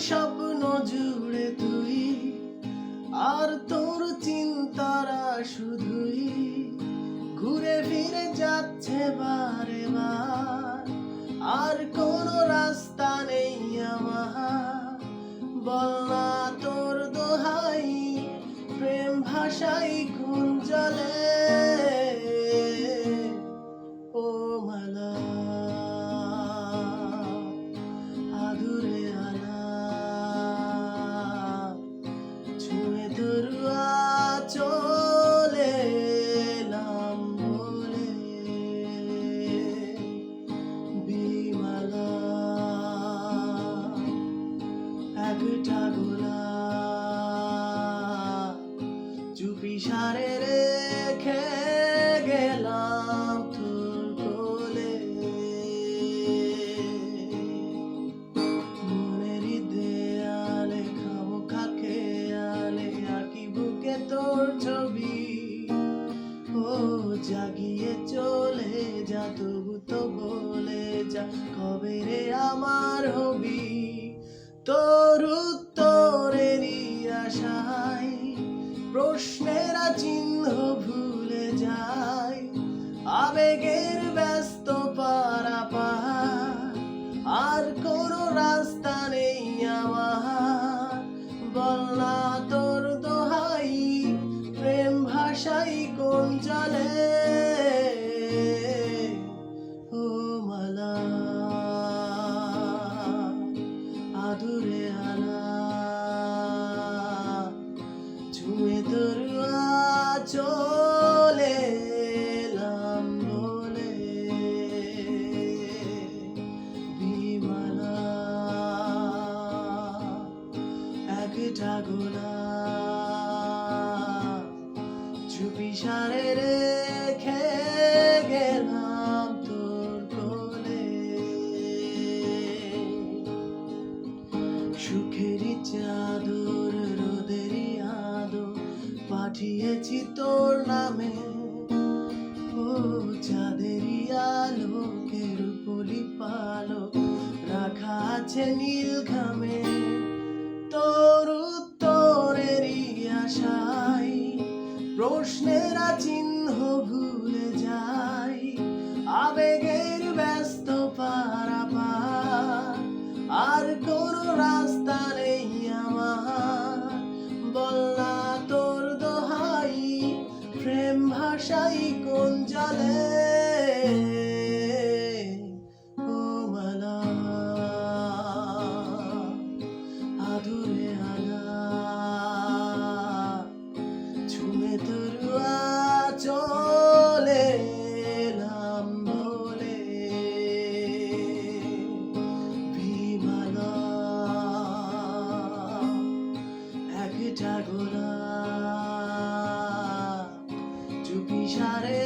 স্বপ্ন জুড়ে তুই, আর তোর চিন্তারা শুধুই ঘুরে ফিরে যাচ্ছে বারে বার। আর কোনো রাস্তা নেই আমার, বল না তোর দোহাই, প্রেম ভাষাই কোন জলে। ও মালা আধুরে আলা, ছুঁয়ে তোর চলে এলাম বলে। বিমালা একটা গোলা চুপি সারে রেখে গেলাম তোর কোলে। মনেরই দেয়ালে খামোখা খেয়ালে আঁকি বুকে তোর ছবি। ও জাগিয়ে চলে যা, তবু তো বলে যা, কবে রে আমার হবি। তোর উত্তরেরই আশায় প্রশ্নেরা চিহ্ন ভুলে যায়, আবেগের ব্যস্ত পারাপার। আর কোনো রাস্তা নেই আমার, বল না তোর দোহাই, প্রেম ভাষাই কোন জলে। ও মালা আধুরে আলা, ছুঁয়ে তোর চলে এলাম বলে। বিমালা একটা গোলা চুপি সারে রেখে গেলাম তোর কোলে। সুখেরই চাদর রোদেরই আদর পাঠিয়েছি তোর নামে। ও চাঁদেরই আলোকের পলি পালক রাখা আছে নীল ঘামে। তোর উত্তরেরই আশায় প্রশ্নেরা চিহ্ন ভুলে যায়, আবেগের ব্যস্ত পারাপার। আর কোনো রাস্তা নেই আমার, বল না তোর দোহাই, প্রেম ভাষাই কোন জলে। ও মালা আধুরে আলা, ছুঁয়ে তোর চলে এলাম বলে। বিমালা একটা গোলা চুপি সারে